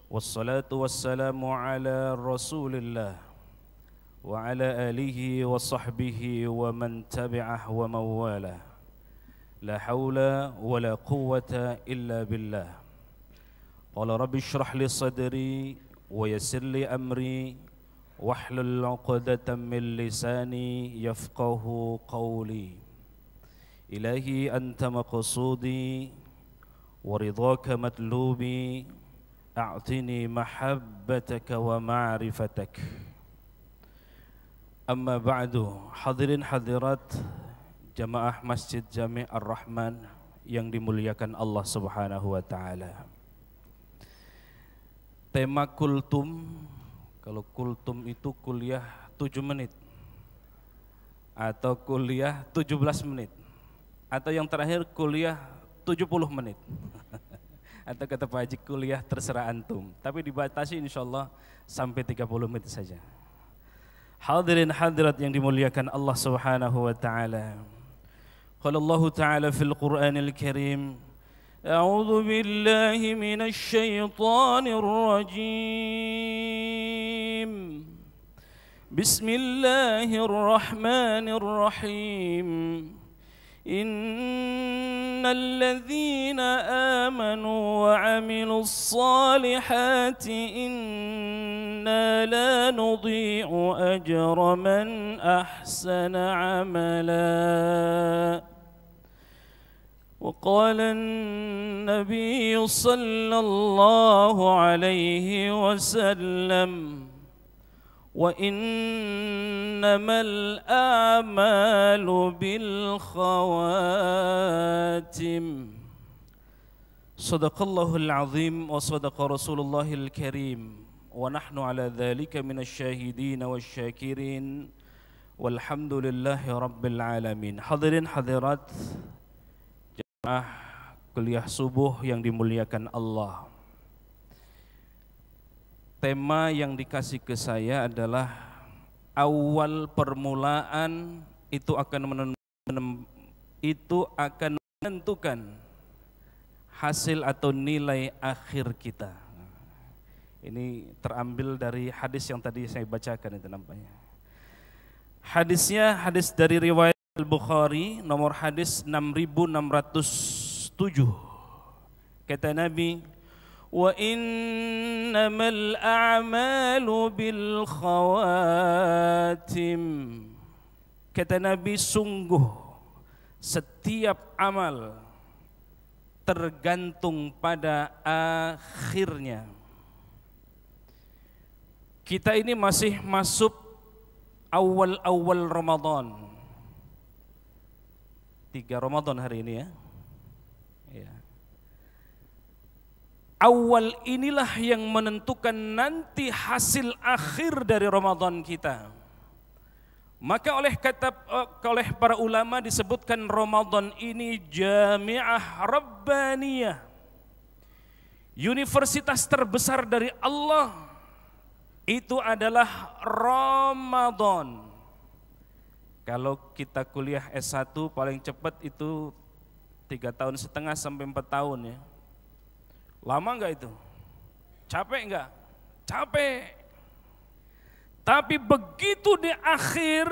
Wassalatu wassalamu ala Rasulillah wa ala alihi wa sahbihi wa man tabi'ah wa mawala. La hawla wa la quwwata illa billah. Qala rabbi shrah li sadri wa yassir li amri wahlul 'uqdatam min lisani yafqahu qawli. Ilahi anta maqsudi wa ridhaka matlubi. A'tini mahabbataka wa ma'rifatak. Amma ba'du, hadirin hadirat jamaah Masjid Jami' Ar-Rahman yang dimuliakan Allah Subhanahu wa taala. Tema kultum, kalau kultum itu kuliah 7 menit atau kuliah 17 menit atau yang terakhir kuliah 70 menit. Atau kata Pak Haji, kuliah terserah antum, tapi dibatasi insyaallah sampai 30 menit saja. Hadirin hadirat yang dimuliakan Allah Subhanahu wa taala. Qala Allah taala fil Qur'anil Karim, A'udzu billahi minasy syaithanir rajim. Bismillahirrahmanirrahim. Innal ladzina amanu wa 'amilus solihati inna la nudhi'u ajra man ahsana 'amala. Wa qala an-nabiy sallallahu alaihi wasallam, wa innamal a'malu bil khawatim. Sadaqallahul azim wa sadaqa rasulullahil karim wa nahnu ala dhalika minasy syahidin wasyakirin walhamdulillahi rabbil alamin. Hadirin hadirat jemaah kuliah subuh yang dimuliakan Allah. Tema yang dikasih ke saya adalah awal permulaan itu akan menentukan hasil atau nilai akhir kita. Ini terambil dari hadis yang tadi saya bacakan itu nampaknya. Hadisnya hadis dari riwayat Al-Bukhari nomor hadis 6607. Kata Nabi, wa innamal a'malu bil khawatim. Kata Nabi, sungguh setiap amal tergantung pada akhirnya. Kita ini masih masuk awal-awal Ramadan. 3 Ramadan hari ini ya. Ya. Awal inilah yang menentukan nanti hasil akhir dari Ramadan kita. Maka oleh para ulama disebutkan Ramadan ini Jami'ah Rabbaniyah, universitas terbesar dari Allah itu adalah Ramadan. Kalau kita kuliah S1 paling cepat itu 3,5 tahun sampai 4 tahun ya. Lama enggak itu? Capek enggak? Capek. Tapi begitu di akhir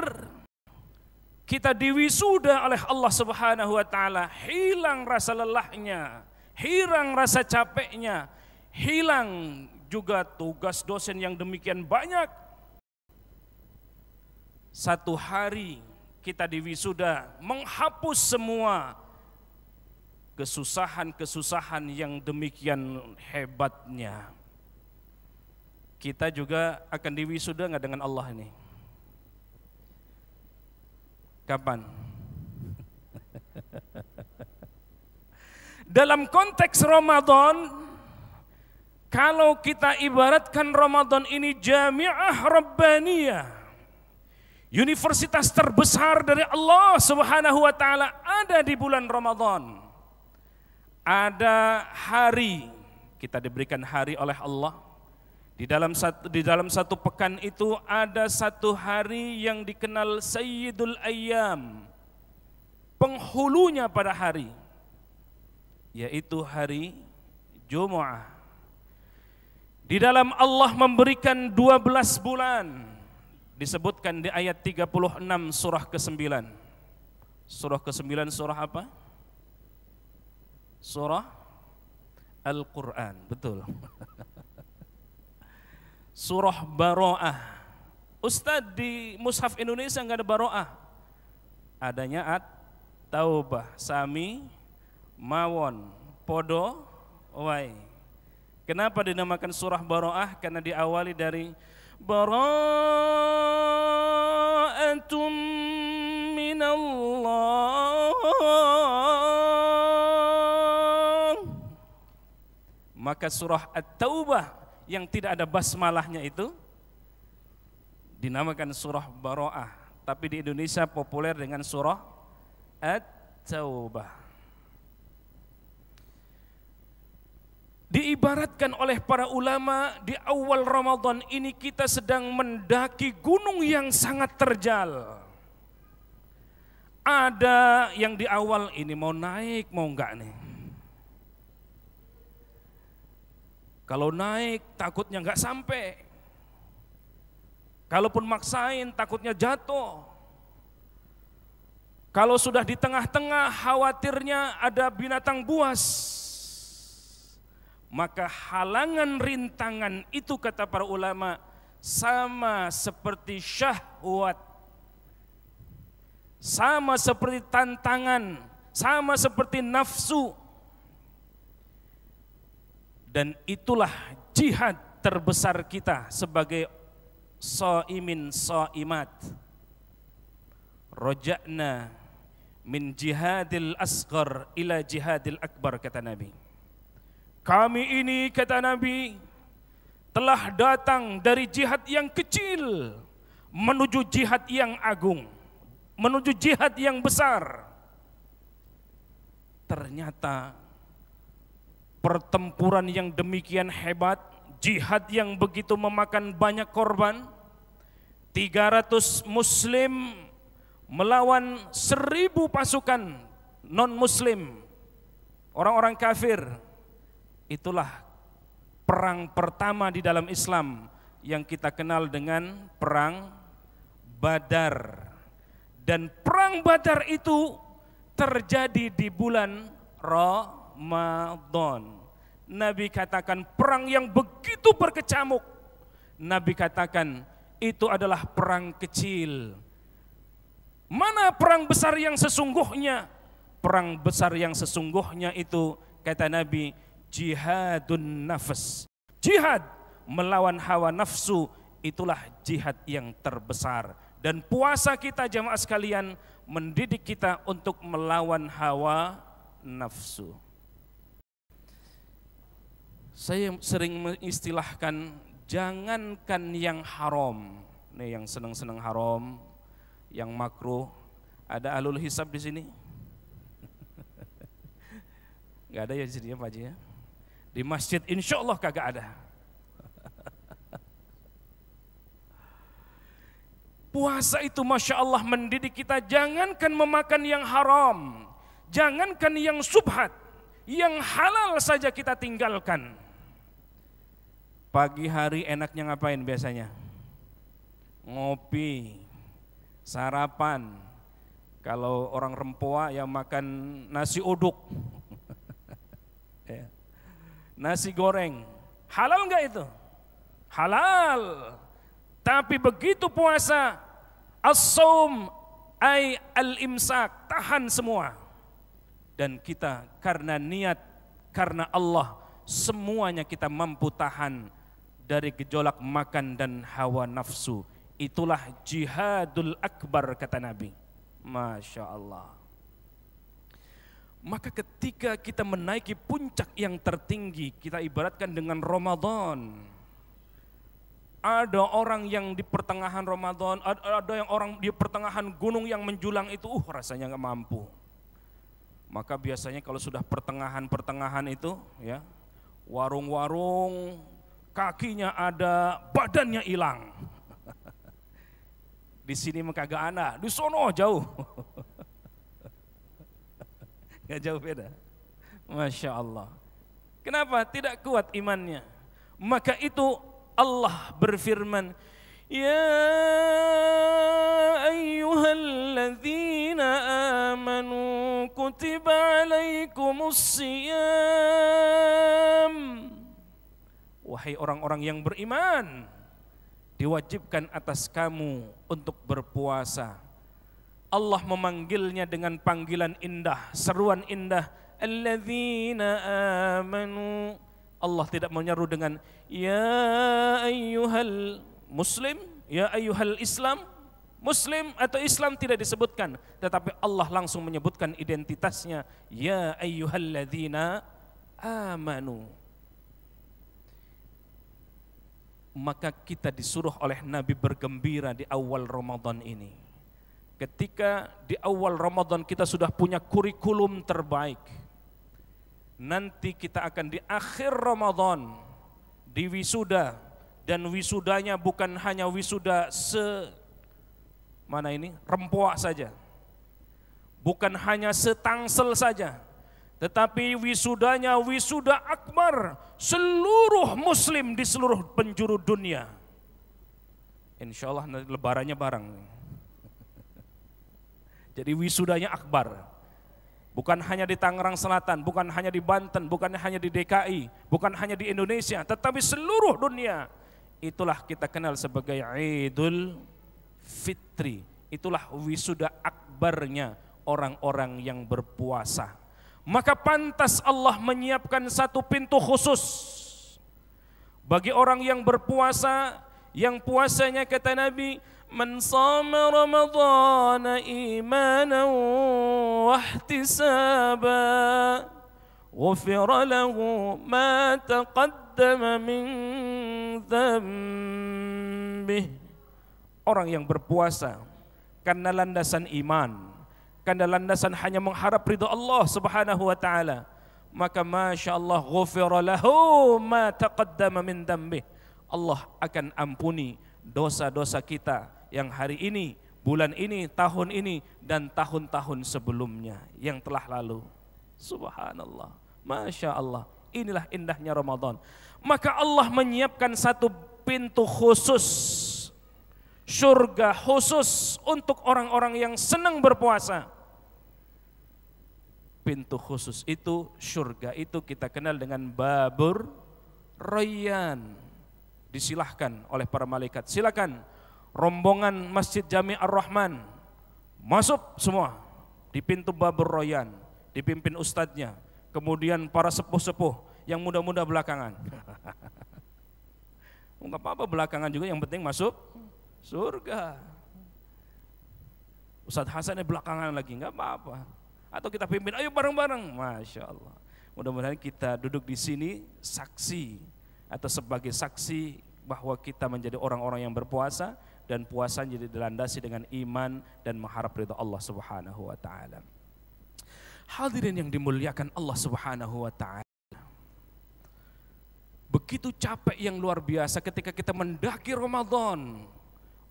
kita diwisuda oleh Allah Subhanahu wa taala, hilang rasa lelahnya, hilang rasa capeknya, hilang juga tugas dosen yang demikian banyak. Satu hari kita diwisuda menghapus semua kesusahan-kesusahan yang demikian hebatnya. Kita juga akan diwisuda nggak dengan Allah ini? Kapan? Dalam konteks Ramadan, kalau kita ibaratkan Ramadan ini Jami'ah Rabbaniyah, universitas terbesar dari Allah Subhanahu wa taala ada di bulan Ramadan. Ada hari, kita diberikan hari oleh Allah. Di dalam satu pekan itu ada satu hari yang dikenal Sayyidul Ayyam, penghulunya pada hari, yaitu hari Jumu'ah. Di dalam Allah memberikan 12 bulan. Disebutkan di ayat 36 surah ke-9. Surah ke-9 surah apa? Surah Al-Quran, betul. Surah Baro'ah. Ustadz, di mushaf Indonesia enggak ada Baro'ah. Adanya At-Taubah, Sami, Mawon, Podo, Wai. Kenapa dinamakan surah Baro'ah? Karena diawali dari Bara'atum minallah. Maka surah At-Taubah yang tidak ada basmalahnya itu dinamakan surah Baro'ah. Tapi di Indonesia populer dengan surah At-Taubah. Diibaratkan oleh para ulama, di awal Ramadan ini kita sedang mendaki gunung yang sangat terjal. Ada yang di awal ini mau naik mau enggak nih. Kalau naik takutnya enggak sampai. Kalaupun maksain takutnya jatuh. Kalau sudah di tengah-tengah khawatirnya ada binatang buas. Maka halangan rintangan itu kata para ulama sama seperti syahwat, sama seperti tantangan, sama seperti nafsu. Dan itulah jihad terbesar kita sebagai shaimin shaimat. Roja'na min jihadil asghar ila jihadil akbar kata Nabi. Kami ini kata Nabi telah datang dari jihad yang kecil menuju jihad yang agung, menuju jihad yang besar. Ternyata pertempuran yang demikian hebat, jihad yang begitu memakan banyak korban, 300 muslim melawan 1000 pasukan non-muslim, orang-orang kafir. Itulah perang pertama di dalam Islam yang kita kenal dengan perang Badar. Dan perang Badar itu terjadi di bulan Ramadan. Nabi katakan perang yang begitu berkecamuk. Nabi katakan itu adalah perang kecil. Mana perang besar yang sesungguhnya? Perang besar yang sesungguhnya itu kata Nabi jihadun nafs. Jihad melawan hawa nafsu itulah jihad yang terbesar. Dan puasa kita jamaah sekalian mendidik kita untuk melawan hawa nafsu. Saya sering mengistilahkan jangankan yang haram. Nih yang senang-senang haram, yang makruh. Ada ahlul hisab di sini? Gak ada ya di sini ya Pak Haji ya? Di masjid insya Allah kagak ada. Puasa itu Masya Allah mendidik kita jangankan memakan yang haram, jangankan yang subhat, yang halal saja kita tinggalkan. Pagi hari enaknya ngapain biasanya? Ngopi, sarapan. Kalau orang Rempoa yang makan nasi uduk. Nasi goreng, halal enggak itu? Halal. Tapi begitu puasa, as-saum ay al-imsak, tahan semua. Dan kita karena niat, karena Allah, semuanya kita mampu tahan dari gejolak makan dan hawa nafsu. Itulah jihadul akbar kata Nabi. Masya Allah. Maka ketika kita menaiki puncak yang tertinggi, kita ibaratkan dengan Ramadan. Ada orang yang di pertengahan Ramadan, ada yang orang di pertengahan gunung yang menjulang itu, rasanya nggak mampu. Maka biasanya kalau sudah pertengahan itu, ya warung-warung kakinya ada, badannya hilang. Di sini kagak ana, di sono jauh. Gak jauh beda. Masya Allah. Kenapa? Tidak kuat imannya. Maka itu Allah berfirman, ya ayyuhalladzina amanu kutiba alaikumus siyam. Wahai orang-orang yang beriman, diwajibkan atas kamu untuk berpuasa. Allah memanggilnya dengan panggilan indah, seruan indah, alladzina amanu. Allah tidak menyeru dengan ya ayyuhal muslim, ya ayyuhal islam. Muslim atau Islam tidak disebutkan, tetapi Allah langsung menyebutkan identitasnya, ya ayyuhalladzina amanu. Maka kita disuruh oleh Nabi bergembira di awal Ramadan ini. Ketika di awal Ramadan kita sudah punya kurikulum terbaik, nanti kita akan di akhir Ramadan di wisuda, dan wisudanya bukan hanya wisuda rempoak saja, bukan hanya setangsel saja, tetapi wisudanya wisuda akbar, seluruh muslim di seluruh penjuru dunia. Insya Allah nanti lebarannya bareng. Jadi wisudanya akbar, bukan hanya di Tangerang Selatan, bukan hanya di Banten, bukan hanya di DKI, bukan hanya di Indonesia, tetapi seluruh dunia. Itulah kita kenal sebagai Idul Fitri. Itulah wisuda akbarnya orang-orang yang berpuasa. Maka pantas Allah menyiapkan satu pintu khusus bagi orang yang berpuasa, yang puasanya kata Nabi, man shama ramadhana imanan wa ihtisaba ghufira lahu ma taqaddama min dhanbihi. Orang yang berpuasa karena landasan iman, karena landasan hanya mengharap ridha Allah Subhanahu wa taala, maka masya Allah ghufira lahu ma taqaddama min dhanbihi. Allah akan ampuni dosa-dosa kita yang hari ini, bulan ini, tahun ini, dan tahun-tahun sebelumnya yang telah lalu. Subhanallah, masya Allah, inilah indahnya Ramadan. Maka Allah menyiapkan satu pintu khusus, surga khusus untuk orang-orang yang senang berpuasa. Pintu khusus itu, surga itu kita kenal dengan Babur Rayyan. Disilahkan oleh para malaikat, silakan rombongan Masjid Jami Ar-Rahman masuk semua di pintu Babur Rayyan, dipimpin ustadznya, kemudian para sepuh-sepuh yang muda-muda belakangan. Enggak apa-apa belakangan juga, yang penting masuk surga. Ustadz Hasan belakangan lagi, enggak apa-apa. Atau kita pimpin, ayo bareng-bareng. Masya Allah. Mudah-mudahan kita duduk di sini saksi atau sebagai saksi bahwa kita menjadi orang-orang yang berpuasa, dan puasa jadi dilandasi dengan iman dan mengharap ridha Allah Subhanahu wa taala. Hadirin yang dimuliakan Allah Subhanahu wa taala. Begitu capek yang luar biasa ketika kita mendaki Ramadan.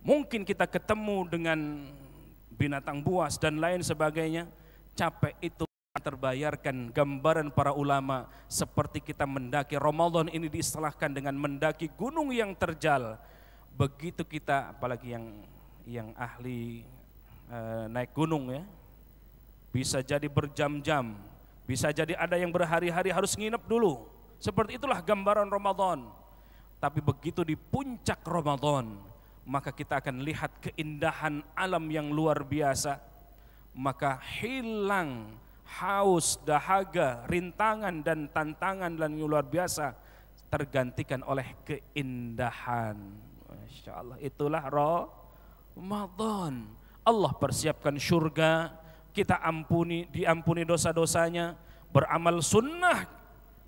Mungkin kita ketemu dengan binatang buas dan lain sebagainya. Capek itu terbayarkan. Gambaran para ulama seperti kita mendaki Ramadan ini diistilahkan dengan mendaki gunung yang terjal. Begitu kita, apalagi yang ahli naik gunung ya, bisa jadi berjam-jam, bisa jadi ada yang berhari-hari harus nginep dulu. Seperti itulah gambaran Ramadan. Tapi begitu di puncak Ramadan, maka kita akan lihat keindahan alam yang luar biasa. Maka hilang haus, dahaga, rintangan dan tantangan dan yang luar biasa, tergantikan oleh keindahan. Masya Allah, itulah Ramadan. Allah persiapkan surga, kita diampuni dosa-dosanya, beramal sunnah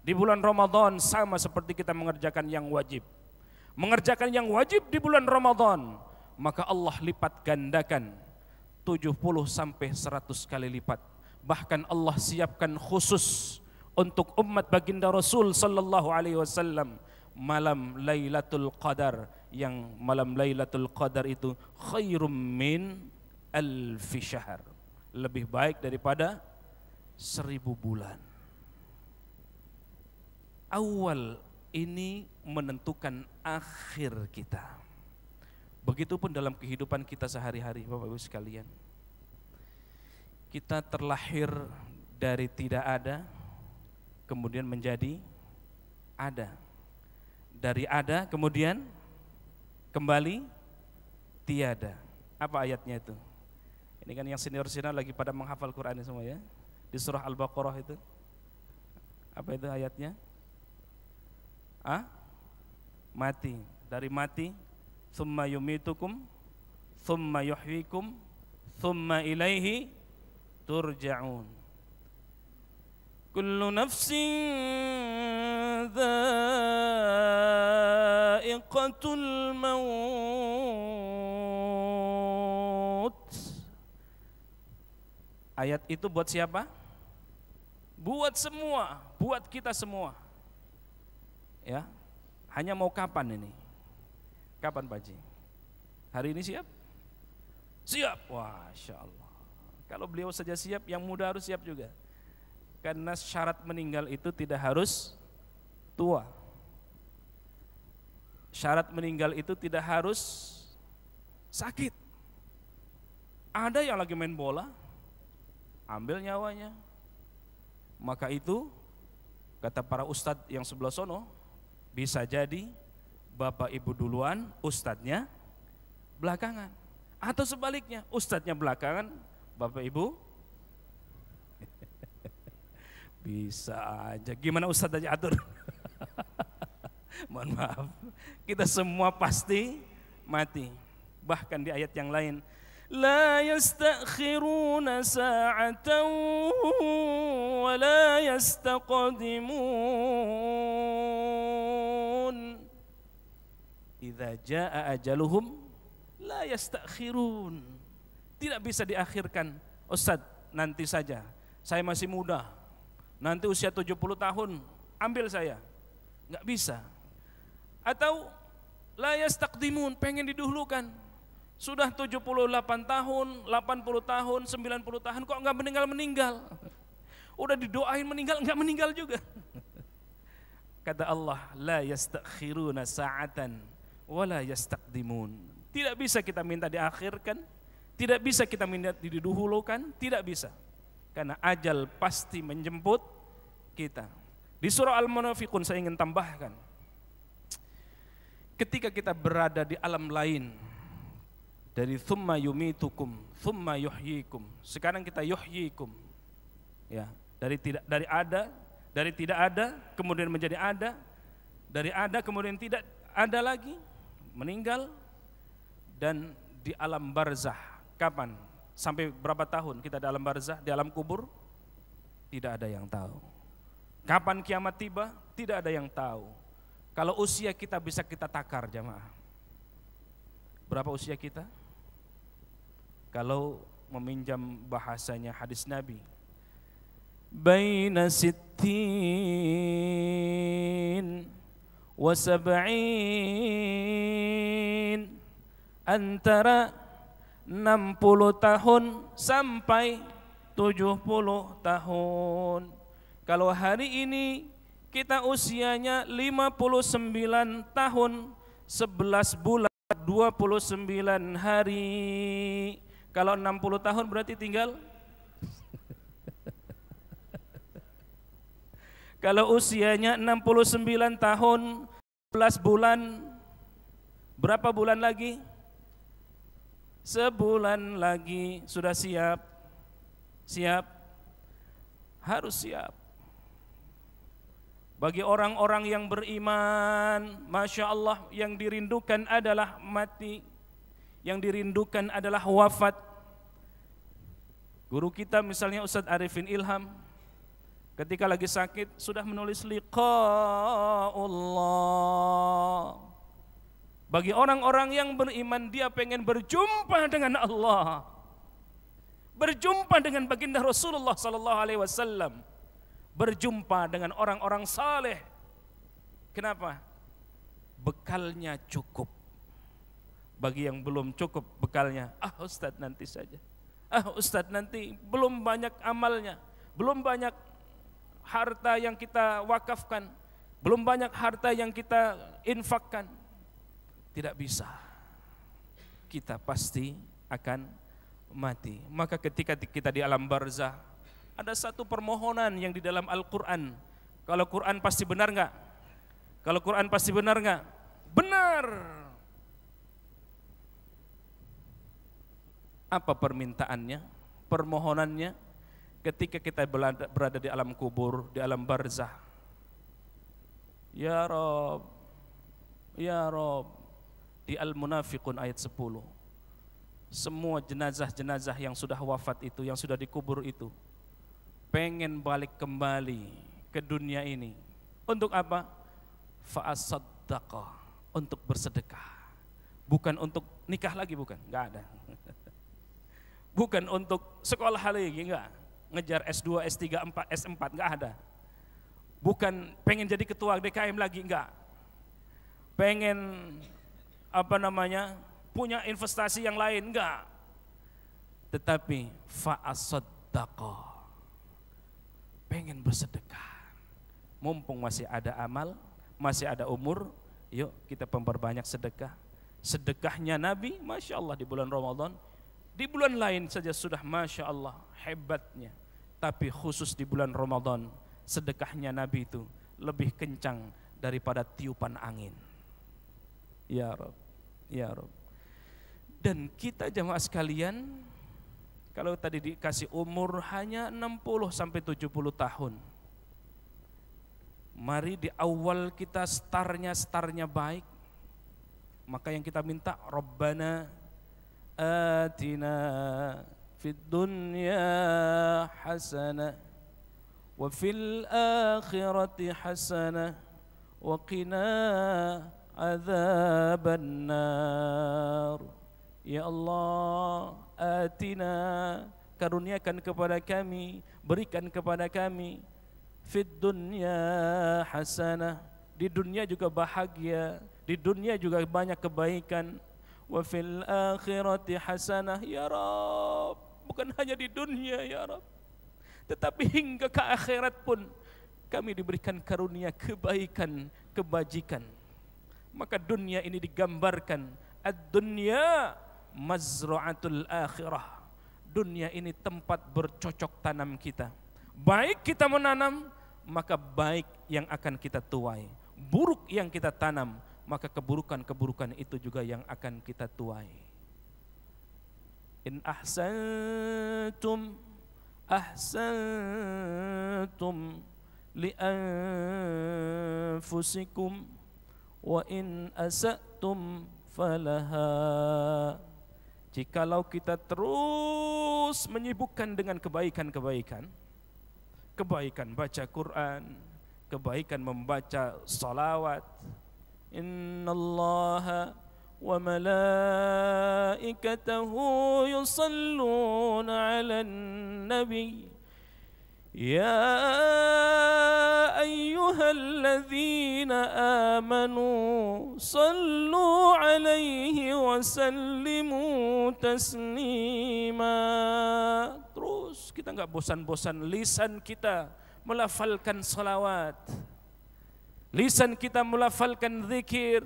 di bulan Ramadan sama seperti kita mengerjakan yang wajib. Mengerjakan yang wajib di bulan Ramadan, maka Allah lipat gandakan 70 sampai 100 kali lipat. Bahkan Allah siapkan khusus untuk umat baginda Rasul sallallahu alaihi wasallam malam Lailatul Qadar, yang malam Lailatul Qadar itu khairum min alfi syahr, lebih baik daripada 1000 bulan. Awal ini menentukan akhir kita. Begitupun dalam kehidupan kita sehari-hari, Bapak Ibu sekalian. Kita terlahir dari tidak ada, kemudian menjadi ada. Dari ada, kemudian kembali tiada. Apa ayatnya itu? Ini kan yang senior-senior lagi pada menghafal Quran semua ya. Di surah Al-Baqarah itu. Apa itu ayatnya? Mati. Dari mati, thumma yumitukum, thumma yuhyikum, thumma ilaihi turja'un. Kullu nafsin dha'iqatul maut. Ayat itu buat siapa? Buat semua, buat kita semua. Ya, hanya mau kapan ini? Kapan Pak Haji? Hari ini siap? Siap, wah, Masya Allah. Kalau beliau saja siap, yang muda harus siap juga. Karena syarat meninggal itu tidak harus tua. Syarat meninggal itu tidak harus sakit. Ada yang lagi main bola, ambil nyawanya. Maka itu, kata para ustadz yang sebelah sono, bisa jadi bapak ibu duluan, ustadznya belakangan. Atau sebaliknya, ustadznya belakangan, bapak ibu bisa aja. Gimana ustadz aja atur? Mohon maaf, kita semua pasti mati. Bahkan di ayat yang lain, la yastakhiruna sa'atan wa la yastaqdimun. Idza jaa ajaluhum la yastakhirun. Tidak bisa diakhirkan. Ustaz, nanti saja. Saya masih muda. Nanti usia 70 tahun ambil saya. Enggak bisa. Atau la yastaqdimun, pengen didahulukan. Sudah 78 tahun, 80 tahun, 90 tahun kok enggak meninggal-meninggal. Udah didoain meninggal, enggak meninggal juga. Kata Allah, la yastakhiruna sa'atan wa la yastaqdimun. Tidak bisa kita minta diakhirkan, tidak bisa kita minta didahulukan, tidak bisa. Karena ajal pasti menjemput kita. Di surah Al-Munafiqun saya ingin tambahkan. Ketika kita berada di alam lain, dari thumma yumitukum, thumma yuhyikum. Sekarang kita yuhyikum. Ya, dari tidak ada, kemudian menjadi ada, dari ada kemudian tidak ada lagi, meninggal, dan di alam barzah. Kapan? Sampai berapa tahun kita dalam barzah, di alam kubur? Tidak ada yang tahu. Kapan kiamat tiba? Tidak ada yang tahu. Kalau usia kita bisa kita takar jamaah. Berapa usia kita? Kalau meminjam bahasanya hadis Nabi, baina sittin wa sab'in, antara 60 tahun sampai 70 tahun. Kalau hari ini kita usianya 59 tahun 11 bulan 29 hari. Kalau 60 tahun berarti tinggal kalau usianya 69 tahun 11 bulan, berapa bulan lagi? Sebulan lagi. Sudah siap? Siap? Harus siap. Bagi orang-orang yang beriman, Masya Allah, yang dirindukan adalah mati, yang dirindukan adalah wafat. Guru kita misalnya Ustadz Arifin Ilham, ketika lagi sakit sudah menulis liqa'ullah. Bagi orang-orang yang beriman, dia pengen berjumpa dengan Allah, berjumpa dengan baginda Rasulullah sallallahu alaihi wasallam, berjumpa dengan orang-orang saleh. Kenapa? Bekalnya cukup. Bagi yang belum cukup bekalnya, Ustadz nanti saja. Ustadz nanti, belum banyak amalnya, belum banyak harta yang kita wakafkan. belum banyak harta yang kita infakkan. Tidak bisa. Kita pasti akan mati. Maka ketika kita di alam barzah, ada satu permohonan yang di dalam Al-Quran. Kalau Quran pasti benar enggak? Kalau Quran pasti benar enggak? Benar. Apa permintaannya? Permohonannya ketika kita berada di alam kubur, di alam barzah. Ya Rob, ya Rob. Di Al-Munafiqun ayat 10. Semua jenazah-jenazah yang sudah wafat itu, yang sudah dikubur itu, pengen balik kembali ke dunia ini. Untuk apa? Fa'asaddaqa, untuk bersedekah. Bukan untuk nikah lagi, bukan, enggak ada. Bukan untuk sekolah lagi, enggak. Ngejar S2, S3, S4, enggak ada. Bukan pengen jadi ketua DKM lagi, enggak. Pengen punya investasi yang lain, enggak. Tetapi fa'asaddaqa, pengen bersedekah. Mumpung masih ada amal, masih ada umur, yuk kita memperbanyak sedekah. Sedekahnya Nabi, Masya Allah di bulan Ramadan. Di bulan lain saja sudah Masya Allah hebatnya. Tapi khusus di bulan Ramadan, sedekahnya Nabi itu lebih kencang daripada tiupan angin. Ya Rabb, ya Rabb. Dan kita jamaah sekalian, kalau tadi dikasih umur hanya 60 sampai 70 tahun. Mari di awal kita startnya baik. Maka yang kita minta, Rabbana atina fid dunya hasanah wa fil akhirati hasanah wa qina adzaban nar. Ya Allah, atina, karuniakan kepada kami, berikan kepada kami fid dunya hasanah, di dunia juga bahagia, di dunia juga banyak kebaikan. Wa fil akhirati hasanah, ya Rabb, bukan hanya di dunia ya Rabb, tetapi hingga ke akhirat pun kami diberikan karunia kebaikan, kebajikan. Maka dunia ini digambarkan, ad-dunya mazra'atul akhirah. Dunia ini tempat bercocok tanam kita. Baik kita menanam, maka baik yang akan kita tuai. Buruk yang kita tanam, maka keburukan-keburukan itu juga yang akan kita tuai. In ahsantum ahsantum li anfusikum wa in asatum falaha. Jikalau kita terus menyibukkan dengan kebaikan-kebaikan, kebaikan baca Quran, kebaikan membaca salawat, innallaha wa malaikatahu yusalluna 'alan nabi ya ayyuhalladzina amanu sallu 'alaihi wa sallimu taslima. Terus kita enggak bosan-bosan lisan kita melafalkan salawat, lisan kita melafalkan zikir.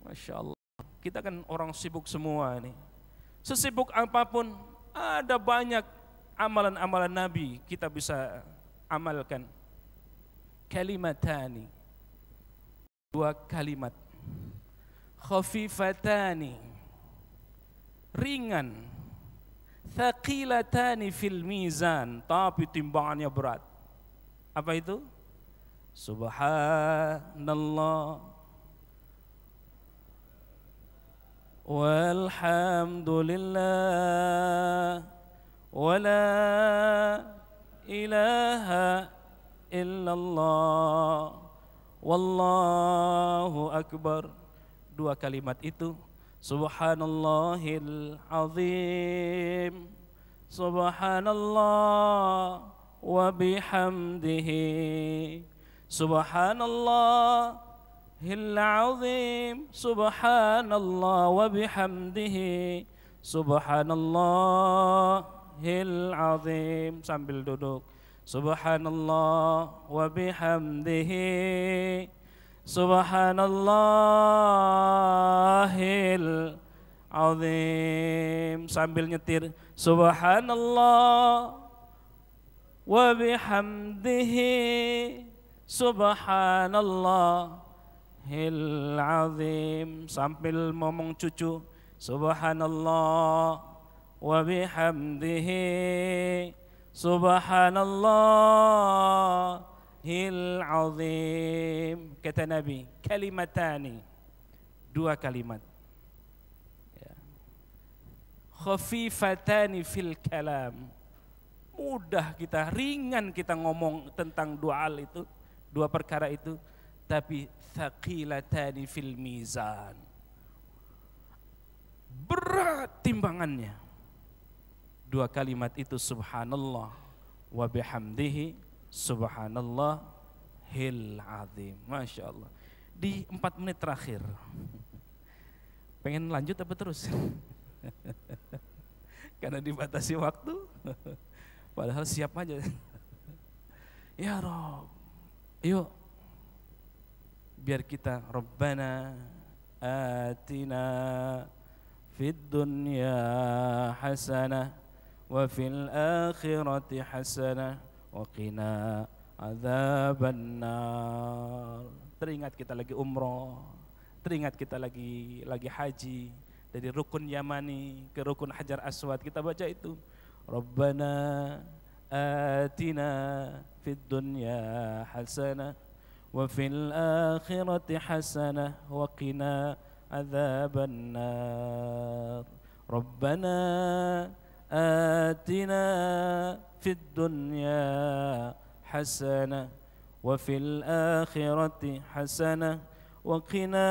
Masya Allah, kita kan orang sibuk semua nih. Sesibuk apapun, ada banyak amalan-amalan Nabi kita bisa amalkan. Kalimatani, dua kalimat, khafifatani, ringan, thaqilatani fil mizan, tapi timbangannya berat. Apa itu? Subhanallah walhamdulillah wala ilaha illallah wallahu akbar. Dua kalimat itu, subhanallahil azim, subhanallah wa bihamdihi, subhanallahil azim, subhanallah wa bihamdihi, subhanallahil azim. Sambil duduk, Subhanallah wa bihamdihi Subhanallahil azim. Sambil nyetir, Subhanallah wa bihamdihi Subhanallahil azim. Sambil ngomong cucu, Subhanallah wa bihamdihi Subhanallahil azim. Kata Nabi, kalimatani, dua kalimat, ya. Khafifatani fil kalam, mudah kita, ringan kita ngomong tentang dua hal itu, dua perkara itu, tapi thaqilatani fil mizan, berat timbangannya. Dua kalimat itu, subhanallah wa bihamdihi subhanallahil azim. Masya Allah. Di 4 menit terakhir, pengen lanjut apa terus? Karena dibatasi waktu. Padahal siap aja. Ya Rob, yuk, biar kita, Rabbana atina fid dunya hasanah wa fil akhirati hasanah wa qina adzabannar. Teringat kita lagi umroh, teringat kita lagi haji, dari rukun Yamani ke rukun Hajar Aswad, kita baca itu, Rabbana atina fid dunya hasanah wa fil akhirati hasanah wa qina adzabannar. Rabbana atina fid dunya hasanah wa fil akhirati hasanah wa qina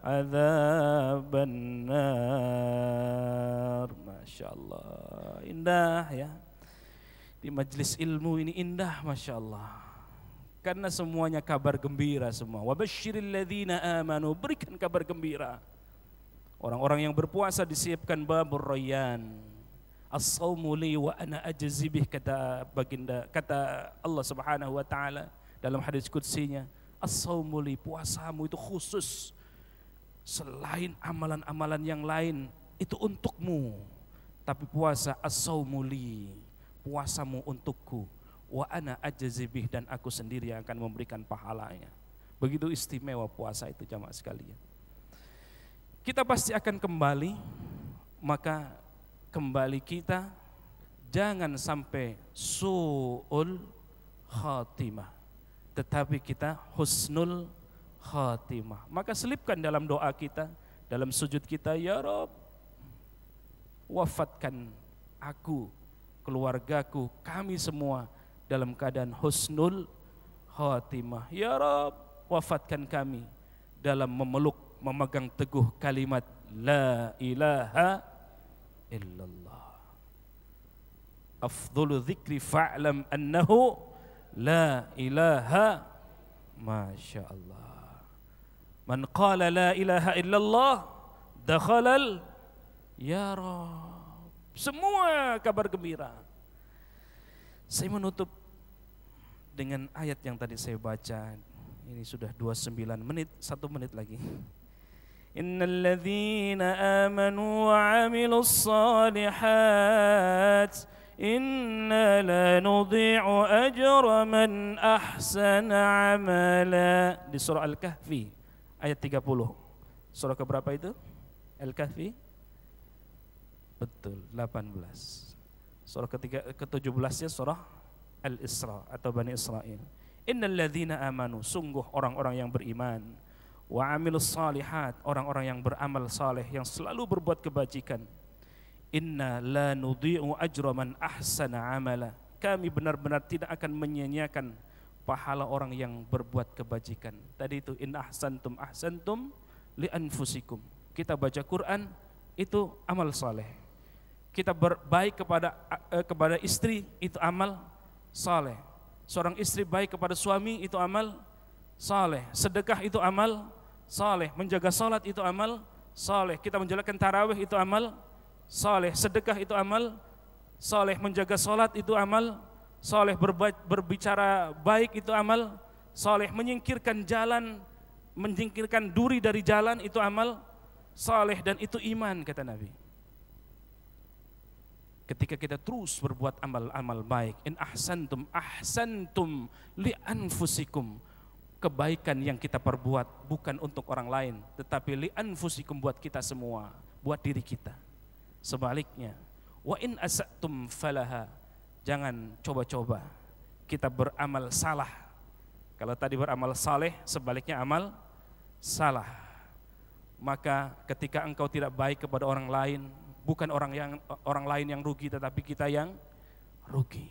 adzabannar. Masya Allah, indah ya. Di majelis ilmu ini indah, Masya Allah. Karena semuanya kabar gembira semua. Wa basyiril ladzina amanu, berikan kabar gembira. Orang-orang yang berpuasa disiapkan babur rayyan. As-saumu li wa ana ajzi bih, kata baginda, kata Allah Subhanahu wa taala dalam hadis qudsinya, as-saumu li, puasamu itu khusus. Selain amalan-amalan yang lain itu untukmu. Tapi puasa as-saumu li, puasamu untukku. Wa ana ajzi bih, dan aku sendiri yang akan memberikan pahalanya. Begitu istimewa puasa itu, jamaah sekalian. Kita pasti akan kembali, maka kembali kita jangan sampai su'ul khatimah, tetapi kita husnul khatimah. Maka selipkan dalam doa kita, dalam sujud kita, ya Rabb, wafatkan aku, keluargaku, kami semua dalam keadaan husnul khatimah. Ya Rabb, wafatkan kami dalam memeluk, memegang teguh kalimat la ilaha illallah. Afdhulu dzikri fa'lam annahu la ilaha, Masya Allah. Man qala la ilaha illallah dakhalal, ya Rabb. Semua kabar gembira. Saya menutup dengan ayat yang tadi saya baca. Ini sudah 29 menit, 1 menit lagi. Innal ladzina amanu wa 'amilus shalihat inna la nudhi'u ajra man ahsana 'amala. Di surah Al-Kahfi ayat 30. Surah keberapa itu? Al-Kahfi? Betul, 18. Surah ke-17-nya surah Al-Isra atau Bani Israel. Innal ladzina amanu, sungguh orang-orang yang beriman, wa amilus salihat, orang-orang yang beramal saleh, yang selalu berbuat kebajikan. Inna la nudhi'u ajra man ahsana amala, kami benar-benar tidak akan menyia-nyiakan pahala orang yang berbuat kebajikan. Tadi itu in ahsantum ahsantum li anfusikum. Kita baca Quran itu amal saleh. Kita berbaik kepada istri itu amal saleh. Seorang istri baik kepada suami itu amal saleh. Sedekah itu amal saleh. Menjaga salat itu amal saleh. Kita menjalankan tarawih itu amal saleh. Sedekah itu amal saleh. Menjaga salat itu amal soleh, berbicara baik itu amal soleh, menyingkirkan jalan, menyingkirkan duri dari jalan itu amal soleh, dan itu iman, kata Nabi. Ketika kita terus berbuat amal-amal baik, in ahsantum ahsantum li anfusikum, kebaikan yang kita perbuat bukan untuk orang lain, tetapi li anfusikum, buat kita semua, buat diri kita. Sebaliknya, wa in asatum falaha, jangan coba-coba kita beramal salah. Kalau tadi beramal saleh, sebaliknya amal salah. Maka ketika engkau tidak baik kepada orang lain, bukan orang lain yang rugi, tetapi kita yang rugi.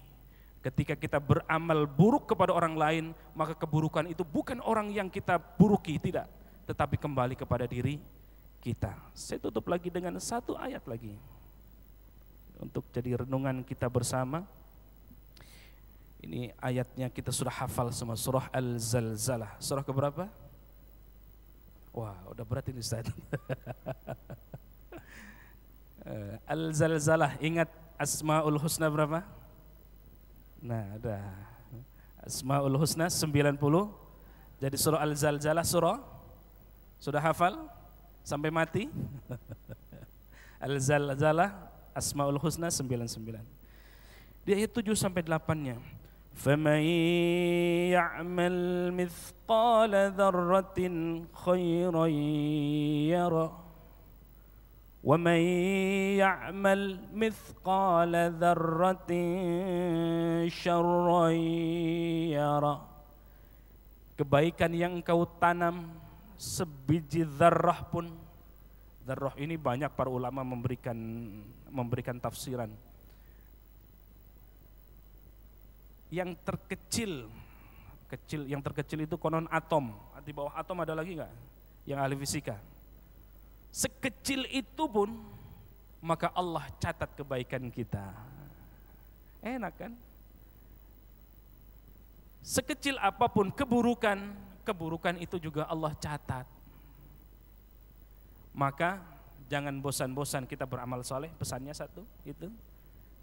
Ketika kita beramal buruk kepada orang lain, maka keburukan itu bukan orang yang kita buruki, tidak, tetapi kembali kepada diri kita. Saya tutup lagi dengan satu ayat lagi untuk jadi renungan kita bersama. Ini ayatnya kita sudah hafal semua, surah Al-Zalzalah. Surah keberapa? Wah, udah berat ini Ustaz. Al-Zalzalah, ingat Asmaul Husna berapa? Nah, ada Asmaul Husna 90. Jadi surah Al-Zalzalah, surah sudah hafal sampai mati? Al-Zalzalah, Asmaul Husna 99. Di ayat 7 sampai 8-nya, فَمَنْ يَعْمَلْ مِثْقَالَ ذَرَّةٍ خَيْرًا يَرَهُ وَمَنْ يَعْمَلْ مِثْقَالَ ذَرَّةٍ شَرًّا يَرَهُ. Kebaikan yang engkau tanam sebiji zarrah pun, zarrah ini banyak para ulama memberikan tafsiran. Yang terkecil itu konon atom. Di bawah atom ada lagi nggak? Yang ahli fisika. Sekecil itu pun, maka Allah catat kebaikan kita. Enak kan? Sekecil apapun keburukan itu juga Allah catat. Maka jangan bosan-bosan kita beramal soleh, pesannya satu itu.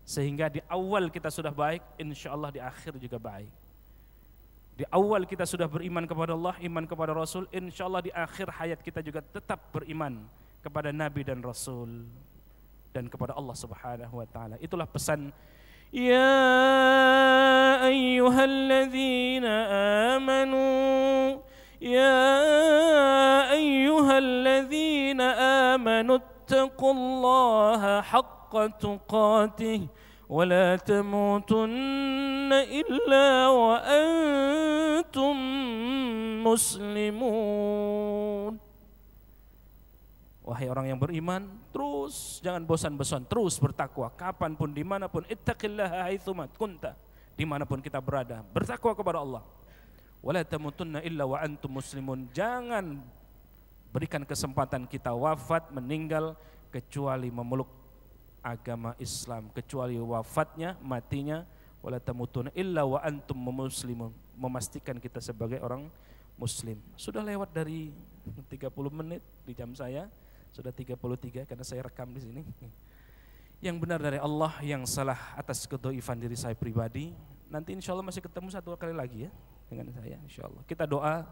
Sehingga di awal kita sudah baik, insya Allah di akhir juga baik. Di awal kita sudah beriman kepada Allah, iman kepada Rasul, insya Allah di akhir hayat kita juga tetap beriman kepada Nabi dan Rasul dan kepada Allah Subhanahu wa ta'ala. Itulah pesan, ya ayyuhalladzina amanu, ya ayyuhalladzina amanu ittaqullaha haqqa tuqatih ولا تموتن إلا وأنتم مسلمون. Wahai orang yang beriman, terus jangan bosan-bosan, terus bertakwa kapanpun, dimanapun. Ittaqillaha haitsuma kunta, dimanapun kita berada, bertakwa kepada Allah. Wala tamutunna illa wa antum muslimun, jangan berikan kesempatan kita wafat, meninggal kecuali memeluk agama Islam, kecuali wafatnya, matinya wala tamutuna illa wa antum muslimun, memastikan kita sebagai orang muslim. Sudah lewat dari 30 menit di jam saya, sudah 33 karena saya rekam di sini. Yang benar dari Allah, yang salah atas kedhaifan diri saya pribadi. Nanti insya Allah masih ketemu satu kali lagi ya dengan saya, insya Allah. Kita doa.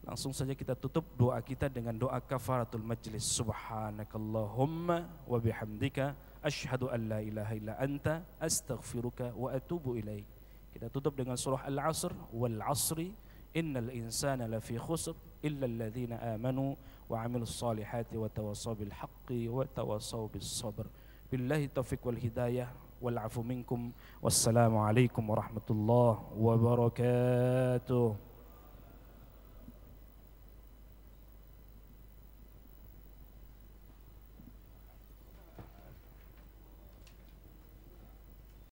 Langsung saja kita tutup doa kita dengan doa kafaratul majlis. Subhanakallahumma wa bihamdika asyhadu an la ilaha illa anta astaghfiruka wa atubu ilaik. Kita tutup dengan surah Al-Asr, wal asri innal insana lafi khusr illa alladhina amanu wa amilus salihati wa tawassaw bil haqqi wa tawassaw bis sabr. Billahi taufiq wal hidayah wal afu minkum. Wassalamu alaikum warahmatullahi wabarakatuh.